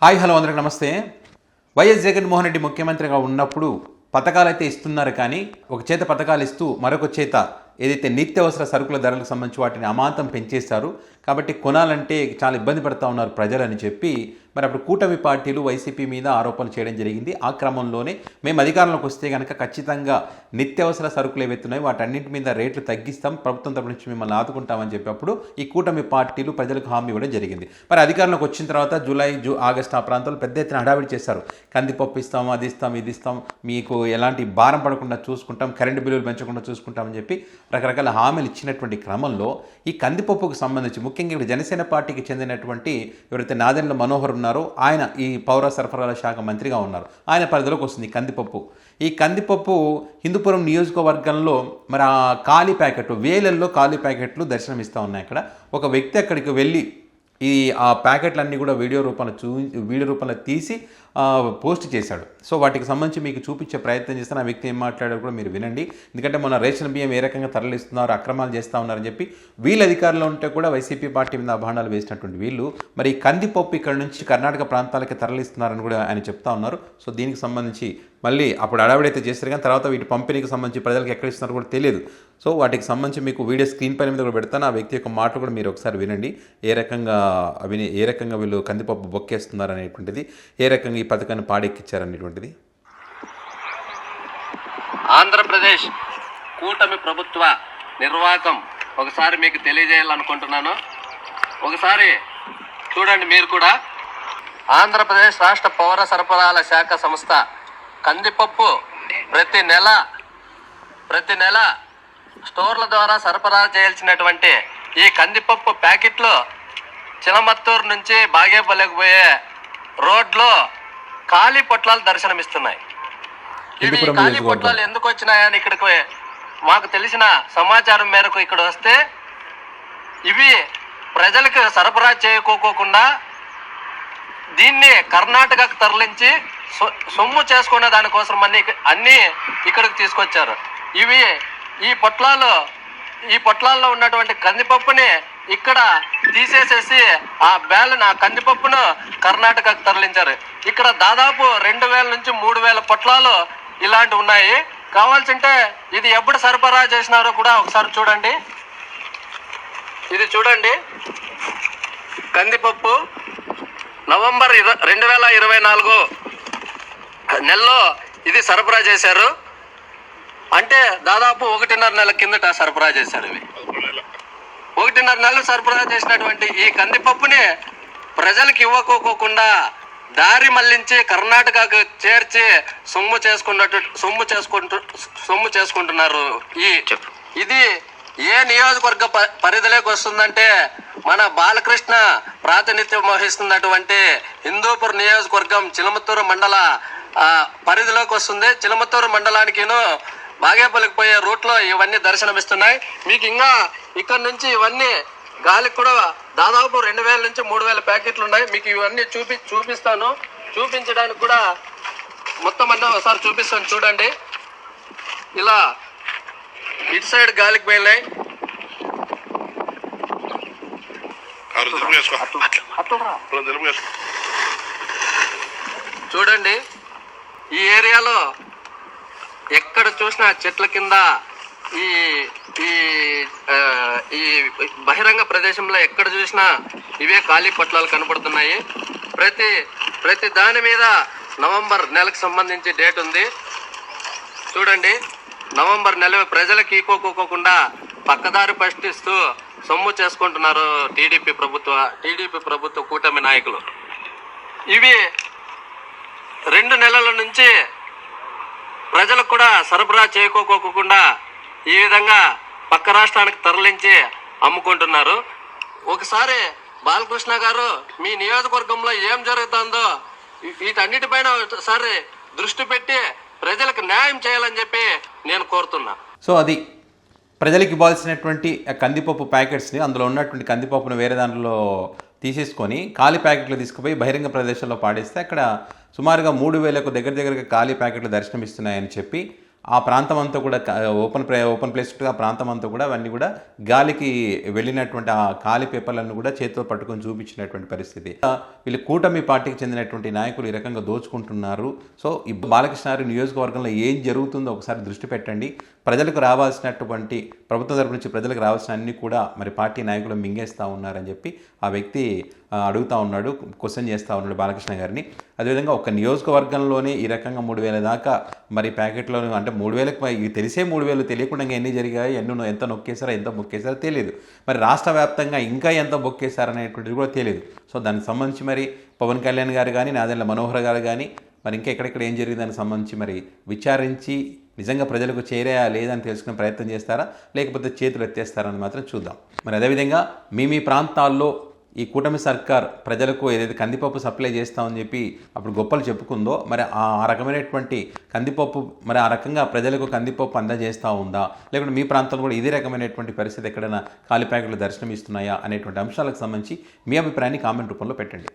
Hi hello అందరికి నమస్తే. YS Jaganmohan Reddy ముఖ్యమంత్రిగా ఉన్నప్పుడు పథకాలు అయితే ఇస్తున్నారు, కానీ ఒక చేత పథకాలు ఇస్తూ మరొక చేత ఏదైతే నిత్యావసర సరుకుల ధరలకు సంబంధించి వాటిని అమాంతం పెంచేస్తారు. కాబట్టి కొనాలంటే చాలా ఇబ్బంది పడుతూ ఉన్నారు ప్రజలని చెప్పి మరి అప్పుడు కూటమి పార్టీలు వైసీపీ మీద ఆరోపణలు చేయడం జరిగింది. ఆ క్రమంలోనే మేము అధికారంలోకి వస్తే కనుక ఖచ్చితంగా నిత్యావసర సరుకులు ఏవైతున్నాయో వాటన్నింటి మీద రేట్లు తగ్గిస్తాం, ప్రభుత్వం తరపు నుంచి మిమ్మల్ని ఆదుకుంటామని చెప్పినప్పుడు ఈ కూటమి పార్టీలు ప్రజలకు హామీ ఇవ్వడం జరిగింది. మరి అధికారంలోకి వచ్చిన తర్వాత జూలై ఆగస్టు ఆ ప్రాంతాల్లో పెద్ద ఎత్తున హడావిడి చేశారు. కందిపప్పు ఇస్తాం, అది ఇస్తాం, ఇది ఇస్తాం, మీకు ఎలాంటి భారం పడకుండా చూసుకుంటాం, కరెంటు బిల్లులు పెంచకుండా చూసుకుంటామని చెప్పి రకరకాల హామీలు ఇచ్చినటువంటి క్రమంలో ఈ కందిపప్పుకు సంబంధించి ముఖ్యంగా ఇక్కడ జనసేన పార్టీకి చెందినటువంటి ఎవరైతే నాదెండ్ల మనోహర్ ఉన్నారో ఆయన ఈ పౌర సరఫరాల శాఖ మంత్రిగా ఉన్నారు. ఆయన పరిధిలోకి వస్తుంది కందిపప్పు. ఈ కందిపప్పు హిందూపురం నియోజకవర్గంలో మరి ఆ ఖాళీ ప్యాకెట్లు, వేలల్లో ఖాళీ ప్యాకెట్లు దర్శనమిస్తూ ఉన్నాయి. అక్కడ ఒక వ్యక్తి అక్కడికి వెళ్ళి ఆ ప్యాకెట్లన్నీ కూడా వీడియో రూపంలో తీసి పోస్ట్ చేశాడు. సో వాటికి సంబంధించి మీకు చూపించే ప్రయత్నం చేస్తాను. ఆ వ్యక్తి ఏం మాట్లాడారో కూడా మీరు వినండి. ఎందుకంటే మొన్న రేషన్ బియ్యం ఏ రకంగా తరలిస్తున్నారు, అక్రమాలు చేస్తూ ఉన్నారని చెప్పి వీళ్ళు అధికారంలో ఉంటే కూడా వైసీపీ పార్టీ మీద అభాండాలు వేసినటువంటి వీళ్ళు మరి కందిపప్పు ఇక్కడ నుంచి కర్ణాటక ప్రాంతాలకి తరలిస్తున్నారని కూడా ఆయన చెప్తా ఉన్నారు. సో దీనికి సంబంధించి మళ్ళీ అప్పుడు అడావిడైతే చేస్తారు, కానీ తర్వాత వీటి పంపిణీకి సంబంధించి ప్రజలకు ఎక్కడ ఇస్తున్నారో కూడా తెలియదు. సో వాటికి సంబంధించి మీకు వీడియో స్క్రీన్ పైన మీద కూడా పెడతాను. ఆ వ్యక్తి యొక్క మాటలు కూడా మీరు ఒకసారి వినండి. ఏ రకంగా వీళ్ళు కందిపప్పు బొక్కేస్తున్నారు అనేటువంటిది, ఏ రకంగా ఈ పథకాన్ని పాడెక్కిచ్చారనేటువంటిది. ఆంధ్రప్రదేశ్ కూటమి ప్రభుత్వ నిర్వాహకం ఒకసారి మీకు తెలియజేయాలనుకుంటున్నాను. ఒకసారి చూడండి మీరు కూడా. ఆంధ్రప్రదేశ్ రాష్ట్ర పౌర సరఫరాల శాఖ సంస్థ కందిపప్పు ప్రతి నెల స్టోర్ల ద్వారా సరఫరా చేయాల్సినటువంటి ఈ కందిపప్పు ప్యాకెట్లు చిలమత్తూరు నుంచి బాగేపల్లికి పోయే రోడ్లో ఖాళీ పొట్లాలు దర్శనమిస్తున్నాయి. ఇవి ఖాళీ పొట్లాలు ఎందుకు వచ్చినాయని ఇక్కడికి మాకు తెలిసిన సమాచారం మేరకు ఇక్కడ వస్తే ఇవి ప్రజలకు సరఫరా చేయకోకుండా దీన్ని కర్ణాటకకు తరలించి సొమ్ము చేసుకునే దానికోసం అన్ని ఇక్కడికి తీసుకొచ్చారు. ఇవి ఈ పొట్లాల్లో ఉన్నటువంటి కందిపప్పుని ఇక్కడ తీసేసేసి ఆ కందిపప్పును కర్ణాటకకు తరలించారు. ఇక్కడ దాదాపు 2000 నుంచి 3000 పొట్లాలు ఇలాంటివి ఉన్నాయి. కావాల్సింటే ఇది ఎప్పుడు సరఫరా చేసినారో కూడా ఒకసారి చూడండి. ఇది చూడండి, కందిపప్పు నవంబర్ 2024 నెలలో ఇది సరఫరా చేశారు. అంటే దాదాపు 1.5 నెలల కిందట సరఫరా చేశారు. ఇవి 1.5 నెలలు సరఫరా చేసినటువంటి ఈ కందిపప్పుని ప్రజలకు ఇవ్వకోకుండా దారి మళ్లించి కర్ణాటకకు చేర్చి సొమ్ము చేసుకుంటున్నారు. ఇది ఏ నియోజకవర్గ పరిధిలోకి వస్తుందంటే మన బాలకృష్ణ ప్రాతినిధ్యం వహిస్తున్నటువంటి హిందూపూర్ నియోజకవర్గం చిలమత్తూరు మండల పరిధిలోకి వస్తుంది. చిలమత్తూరు మండలానికిను బాగేపల్లికి పోయే రూట్లో ఇవన్నీ దర్శనమిస్తున్నాయి. మీకు ఇంకా ఇక్కడ నుంచి ఇవన్నీ గాలికి కూడా దాదాపు 2000 నుంచి 3000 ప్యాకెట్లు ఉన్నాయి. మీకు ఇవన్నీ చూపిస్తాను. చూపించడానికి కూడా మొత్తం అన్నీ ఒకసారి చూపిస్తాను. చూడండి, ఇలా ఇటు సైడ్ గాలికి పోయినాయి. చూడండి, ఈ ఏరియాలో ఎక్కడ చూసినా చెట్ల కింద ఈ ఈ బహిరంగ ప్రదేశంలో ఎక్కడ చూసినా ఇవే ఖాళీ పొట్లాలు కనపడుతున్నాయి. ప్రతి దాని మీద నవంబర్ నెలకు సంబంధించి డేట్ ఉంది. చూడండి, నవంబర్ నెల ప్రజలకు ఈకోకోకుండా పక్కదారి పట్టిస్తూ సొమ్ము చేసుకుంటున్నారు టీడీపీ ప్రభుత్వ కూటమి నాయకులు. ఇవి 2 నెలల నుంచి ప్రజలకు కూడా సరఫరా చేయకోకోకుండా ఈ విధంగా పక్క రాష్ట్రానికి తరలించి అమ్ముకుంటున్నారు. ఒకసారి బాలకృష్ణ గారు మీ నియోజకవర్గంలో ఏం జరుగుతుందో వీటన్నిటిపైన ఒకసారి దృష్టి పెట్టి ప్రజలకు న్యాయం చేయాలని చెప్పి నేను కోరుతున్నా. సో అది ప్రజలకు ఇవ్వాల్సినటువంటి కందిపప్పు ప్యాకెట్స్ని, అందులో ఉన్నటువంటి కందిపప్పును వేరే దాంట్లో తీసేసుకొని ఖాళీ ప్యాకెట్లు తీసుకుపోయి బహిరంగ ప్రదేశంలో పాడేస్తే అక్కడ సుమారుగా 3000కు దగ్గరగా ఖాళీ ప్యాకెట్లు దర్శనమిస్తున్నాయని చెప్పి ఆ ప్రాంతం అంతా కూడా ఓపెన్ ప్లేస్ ఆ ప్రాంతం అంతా కూడా అవన్నీ కూడా గాలికి వెళ్ళినటువంటి ఆ ఖాళీ పేపర్లను కూడా చేతితో పట్టుకొని చూపించినటువంటి పరిస్థితి. వీళ్ళు కూటమి పార్టీకి చెందినటువంటి నాయకులు ఈ రకంగా దోచుకుంటున్నారు. సో ఈ బాలకృష్ణారెడ్డి నియోజకవర్గంలో ఏం జరుగుతుందో ఒకసారి దృష్టి పెట్టండి. ప్రజలకు రావాల్సినటువంటి ప్రభుత్వం తరపు నుంచి ప్రజలకు రావాల్సిన అన్ని కూడా మరి పార్టీ నాయకులు మింగేస్తూ ఉన్నారని చెప్పి ఆ వ్యక్తి అడుగుతూ ఉన్నాడు, క్వశ్చన్ చేస్తూ ఉన్నాడు బాలకృష్ణ గారిని. అదేవిధంగా ఒక నియోజకవర్గంలోనే ఈ రకంగా 3,000 దాకా మరి ప్యాకెట్లో, అంటే 3,000 తెలిసే 3,000 తెలియకుండా ఎన్ని జరిగాయి, ఎంత నొక్కేశారో ఎంత మొక్కేశారో తెలియదు. మరి రాష్ట్ర వ్యాప్తంగా ఇంకా ఎంత మొక్కేశారనేటువంటిది కూడా తెలియదు. సో దానికి సంబంధించి మరి పవన్ కళ్యాణ్ గారు కానీ, నాదెండ్ల మనోహర్ గారు కానీ మరి ఇంకా ఎక్కడెక్కడ ఏం జరిగింది దానికి సంబంధించి మరి విచారించి నిజంగా ప్రజలకు చేరేయా లేదని తెలుసుకునే ప్రయత్నం చేస్తారా, లేకపోతే చేతులు ఎత్తేస్తారని మాత్రం చూద్దాం. మరి అదేవిధంగా మీ ప్రాంతాల్లో ఈ కూటమి సర్కార్ ప్రజలకు ఏదైతే కందిపప్పు సప్లై చేస్తామని చెప్పి అప్పుడు గొప్పలు చెప్పుకుందో, మరి ఆ రకమైనటువంటి కందిపప్పు మరి ఆ రకంగా ప్రజలకు కందిపప్పు అందజేస్తూ ఉందా, లేకుంటే మీ ప్రాంతంలో కూడా ఇదే రకమైనటువంటి పరిస్థితి ఎక్కడైనా ఖాళీ ప్యాకెట్లు దర్శనం ఇస్తున్నాయా అనేటువంటి అంశాలకు సంబంధించి మీ అభిప్రాయాన్ని కామెంట్ రూపంలో పెట్టండి.